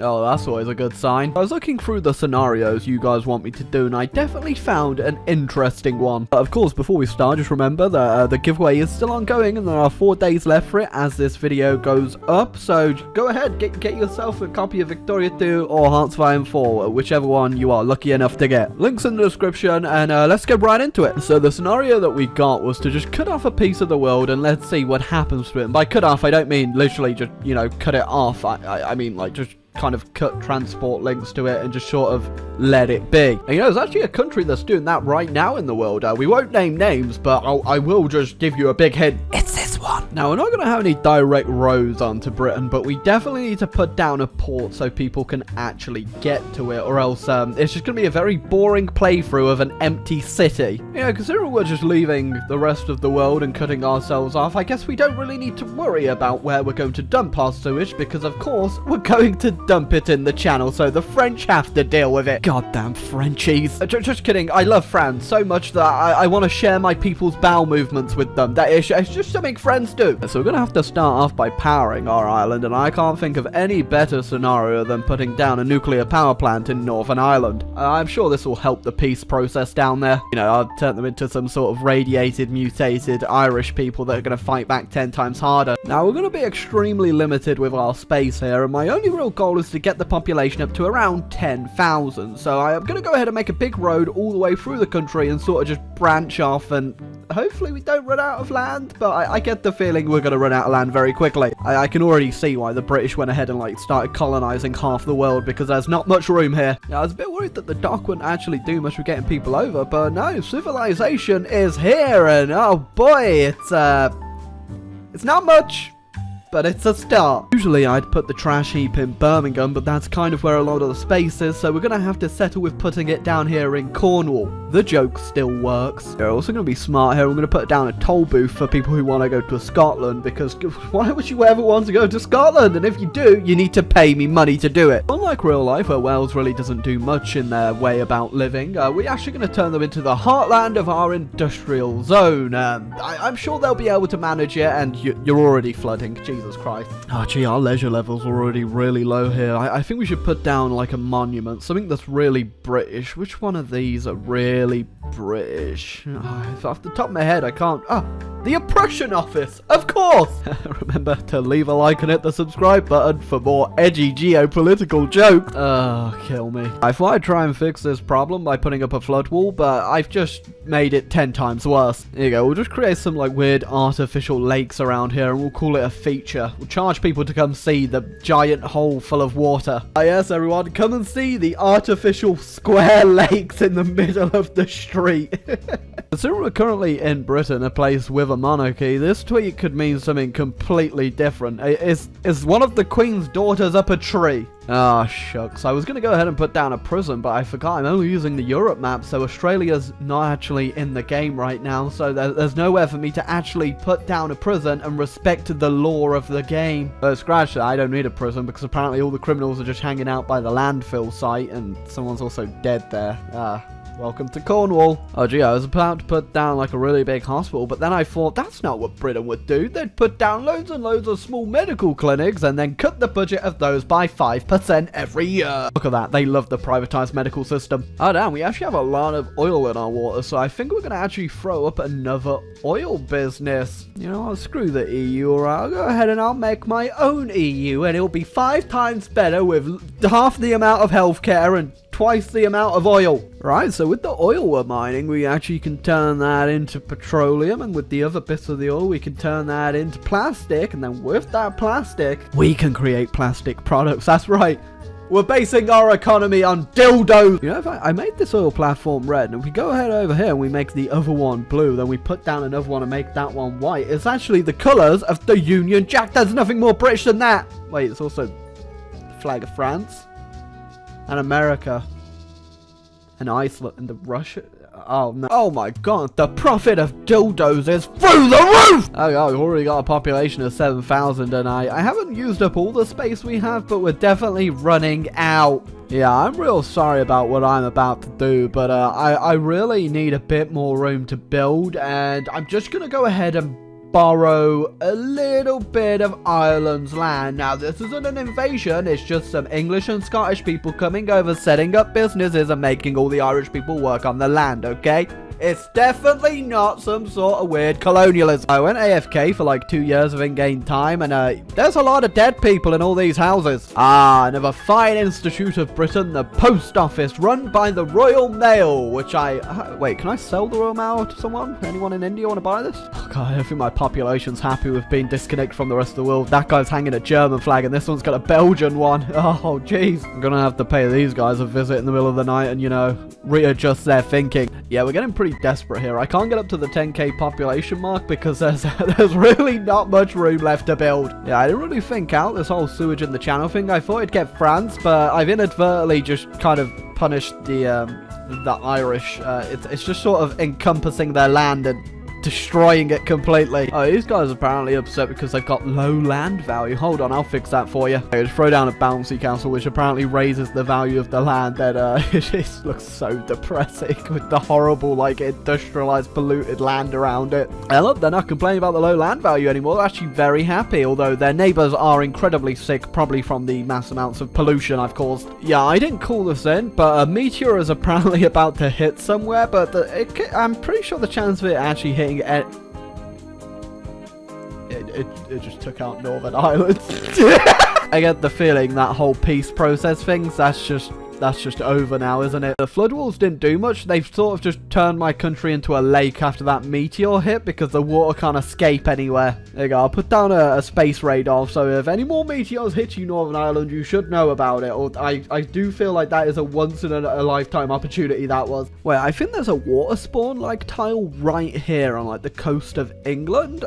Oh, that's always a good sign. I was looking through the scenarios you guys want me to do, and I definitely found an interesting one. But of course, before we start, just remember that the giveaway is still ongoing, and there are 4 days left for it as this video goes up. So go ahead, get yourself a copy of Victoria 2 or Hearts of Iron 4, whichever one you are lucky enough to get. Links in the description, and let's get right into it. So the scenario that we got was to just cut off a piece of the world, and let's see what happens to it. And by cut off, I don't mean literally just, you know, cut it off. I mean, like, just kind of cut transport links to it and just sort of let it be. And, you know, there's actually a country that's doing that right now in the world. We won't name names, but I will just give you a big hint. It's this one. Now, we're not going to have any direct roads onto Britain, but we definitely need to put down a port so people can actually get to it, or else it's just going to be a very boring playthrough of an empty city. You know, considering we're just leaving the rest of the world and cutting ourselves off, I guess we don't really need to worry about where we're going to dump our sewage, because of course we're going to dump it in the channel, so the French have to deal with it. Goddamn Frenchies. Just kidding. I love France so much that I want to share my people's bowel movements with them. It's just something friends do. So we're going to have to start off by powering our island, and I can't think of any better scenario than putting down a nuclear power plant in Northern Ireland. I'm sure this will help the peace process down there. You know, I'll turn them into some sort of radiated, mutated Irish people that are going to fight back 10 times harder. Now, we're going to be extremely limited with our space here, and my only real goal is to get the population up to around 10,000. So I am going to go ahead and make a big road all the way through the country and sort of just branch off, and hopefully we don't run out of land, but I get the feeling we're going to run out of land very quickly. I can already see why the British went ahead and like started colonizing half the world, because there's not much room here. Now, I was a bit worried that the dock wouldn't actually do much with getting people over, but no, civilization is here, and oh boy, it's not much, but it's a start. Usually I'd put the trash heap in Birmingham, but that's kind of where a lot of the space is, so we're going to have to settle with putting it down here in Cornwall. The joke still works. We're also going to be smart here. We're going to put down a toll booth for people who want to go to Scotland, because why would you ever want to go to Scotland? And if you do, you need to pay me money to do it. Unlike real life, where Wales really doesn't do much in their way about living, we're actually going to turn them into the heartland of our industrial zone. I'm sure they'll be able to manage it, and you're already flooding. Jesus Christ. Oh gee, our leisure levels are already really low here. I think we should put down like a monument, something that's really British. Which one of these are really British? Off the top of my head, I can't. The Oppression Office, of course! Remember to leave a like and hit the subscribe button for more edgy geopolitical jokes. Kill me. I thought I'd try and fix this problem by putting up a flood wall, but I've just made it 10 times worse. There you go, we'll just create some like weird artificial lakes around here, and we'll call it a feature. We'll charge people to come see the giant hole full of water. Yes, everyone, come and see the artificial square lakes in the middle of the street. Considering we're currently in Britain, a place with a monarchy, this tweet could mean something completely different. Is one of the Queen's daughters up a tree? Ah, shucks. I was going to go ahead and put down a prison, but I forgot I'm only using the Europe map, so Australia's not actually in the game right now, so there's nowhere for me to actually put down a prison and respect the law of the game. But scratch that, I don't need a prison, because apparently all the criminals are just hanging out by the landfill site, and someone's also dead there. Welcome to Cornwall. Oh gee, I was about to put down like a really big hospital, but then I thought that's not what Britain would do. They'd put down loads and loads of small medical clinics and then cut the budget of those by 5% every year. Look at that, they love the privatized medical system. Oh damn, we actually have a lot of oil in our water, so I think we're going to actually throw up another oil business. You know, I'll screw the EU, or I'll go ahead and I'll make my own EU, and it'll be 5 times better with half the amount of healthcare and twice the amount of oil. Right, so with the oil we're mining, we actually can turn that into petroleum, and with the other bits of the oil, we can turn that into plastic, and then with that plastic, we can create plastic products. That's right. We're basing our economy on dildos. You know, if I made this oil platform red, and if we go ahead over here and we make the other one blue, then we put down another one and make that one white. It's actually the colours of the Union Jack. There's nothing more British than that. Wait, it's also the flag of France. And America, and Iceland, and the Russia. Oh no! Oh my God! The profit of dildos is through the roof. Oh God, we've already got a population of 7,000, and I haven't used up all the space we have, but we're definitely running out. Yeah, I'm real sorry about what I'm about to do, but I really need a bit more room to build, and I'm just gonna go ahead and borrow a little bit of Ireland's land. Now, this isn't an invasion, it's just some English and Scottish people coming over, setting up businesses and making all the Irish people work on the land, okay? It's definitely not some sort of weird colonialism. I went AFK for like 2 years of in-game time, and there's a lot of dead people in all these houses. Another fine institute of Britain, the post office, run by the Royal Mail, which wait, can I sell the Royal Mail to someone? Anyone in India want to buy this? Oh god, I don't think my population's happy with being disconnected from the rest of the world. That guy's hanging a German flag, and this one's got a Belgian one. Oh, jeez. I'm gonna have to pay these guys a visit in the middle of the night and, you know, readjust their thinking. Yeah, we're getting pretty desperate here. I can't get up to the 10k population mark because there's really not much room left to build. Yeah, I didn't really think out this whole sewage in the channel thing. I thought it'd get France, but I've inadvertently just kind of punished the Irish. It's just sort of encompassing their land and destroying it completely. Oh, these guys are apparently upset because they've got low land value. Hold on, I'll fix that for you. Okay, just throw down a bouncy castle, which apparently raises the value of the land. And it just looks so depressing with the horrible, like, industrialized, polluted land around it. And look, they're not complaining about the low land value anymore. They're actually very happy, although their neighbors are incredibly sick, probably from the mass amounts of pollution I've caused. Yeah, I didn't call this in, but a meteor is apparently about to hit somewhere, but I'm pretty sure the chance of it actually hitting it just took out Northern Ireland. I get the feeling that whole peace process things, that's just over now, isn't it? The flood walls didn't do much. They've sort of just turned my country into a lake after that meteor hit because the water can't escape anywhere. There you go. I'll put down a space radar, so if any more meteors hit you, Northern Ireland, you should know about it. Or I do feel like that is a once in a lifetime opportunity, that was. Wait, I think there's a water spawn like tile right here on like the coast of England.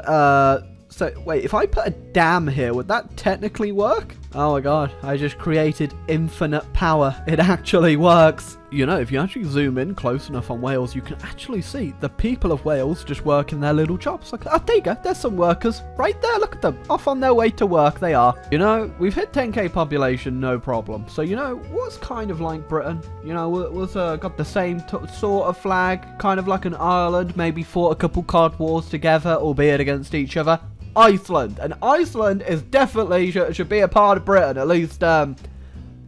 So, wait, if I put a dam here, would that technically work? Oh my god, I just created infinite power. It actually works. You know, if you actually zoom in close enough on Wales, you can actually see the people of Wales just working their little jobs. Like, oh, there you go, there's some workers right there. Look at them, off on their way to work they are. You know, we've hit 10k population, no problem. So, you know, what's kind of like Britain? You know, was got the same sort of flag, kind of like an Ireland, maybe fought a couple card wars together, albeit against each other. Iceland, and Iceland is definitely should be a part of Britain. At least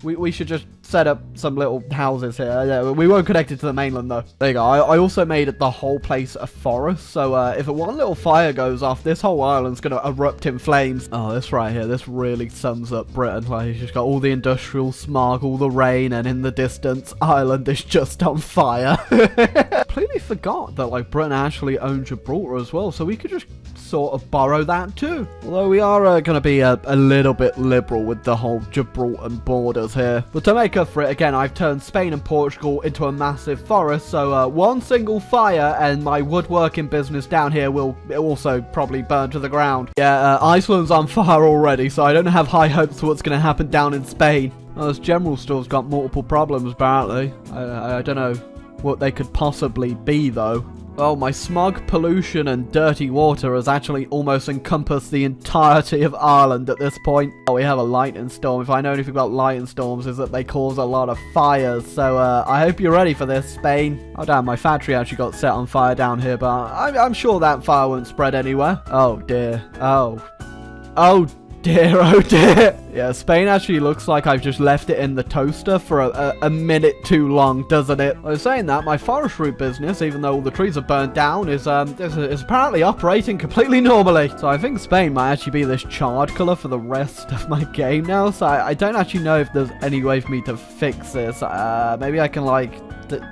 we should just set up some little houses here. Yeah, we won't connect it to the mainland though. There you go. I also made the whole place a forest, so if one little fire goes off, this whole island's gonna erupt in flames. Oh, this right here, this really sums up Britain. Like, it's just got all the industrial smog, all the rain, and in the distance, Ireland is just on fire. Completely forgot that like Britain actually owns Gibraltar as well, so we could just sort of borrow that too. Although we are going to be a little bit liberal with the whole Gibraltar borders here. But to make up for it, again, I've turned Spain and Portugal into a massive forest, so one single fire and my woodworking business down here will also probably burn to the ground. Yeah, Iceland's on fire already, so I don't have high hopes for what's going to happen down in Spain. Well, this general store's got multiple problems, apparently. I don't know what they could possibly be, though. Well, my smog, pollution, and dirty water has actually almost encompassed the entirety of Ireland at this point. Oh, we have a lightning storm. If I know anything about lightning storms, is that they cause a lot of fires. So, I hope you're ready for this, Spain. Oh, damn, my factory actually got set on fire down here, but I'm sure that fire won't spread anywhere. Oh, dear. Oh. Oh, dear, oh dear. Yeah, Spain actually looks like I've just left it in the toaster for a minute too long, doesn't it? I was saying that my forestry business, even though all the trees are burnt down, is apparently operating completely normally. So I think Spain might actually be this charred color for the rest of my game now. So I don't actually know if there's any way for me to fix this. Maybe I can like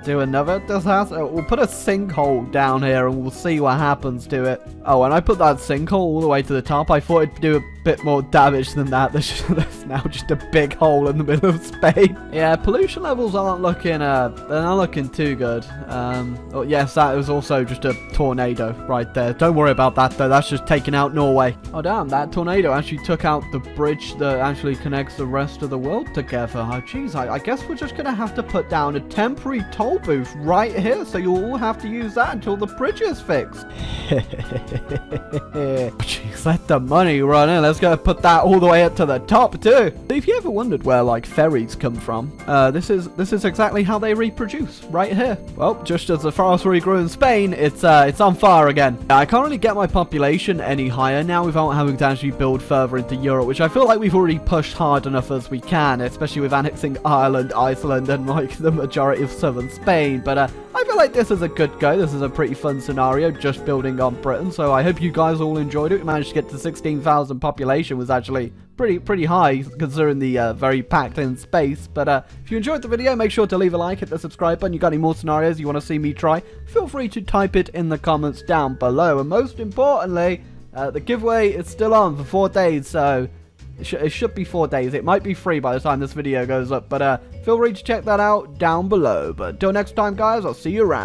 do another disaster. We'll put a sinkhole down here and we'll see what happens to it. Oh, and I put that sinkhole all the way to the top. I thought it'd do a bit more damage than that. There's now just a big hole in the middle of Spain. Yeah, pollution levels aren't looking they're not looking too good. Oh yes, that was also just a tornado right there. Don't worry about that though, that's just taking out Norway. Oh damn, that tornado actually took out the bridge that actually connects the rest of the world together. Oh jeez, I guess we're just gonna have to put down a temporary toll booth right here, so you'll all have to use that until the bridge is fixed. Jeez, let the money run in. Let's just gonna put that all the way up to the top too. If you ever wondered where like ferries come from, this is exactly how they reproduce right here. Well, just as the forestry grew in Spain, it's on fire again. I can't really get my population any higher now without having to actually build further into Europe, which I feel like we've already pushed hard enough as we can, especially with annexing Ireland, Iceland, and like the majority of southern Spain. But I feel like this is a good go. This is a pretty fun scenario, just building on Britain. So I hope you guys all enjoyed it. We managed to get to 16,000 population, was actually pretty high considering the very packed in space. But if you enjoyed the video, make sure to leave a like, hit the subscribe button. You got any more scenarios you want to see me try, feel free to type it in the comments down below. And most importantly, the giveaway is still on for 4 days, so it should be 4 days. It might be free by the time this video goes up, but feel free to check that out down below. But until next time, guys, I'll see you around.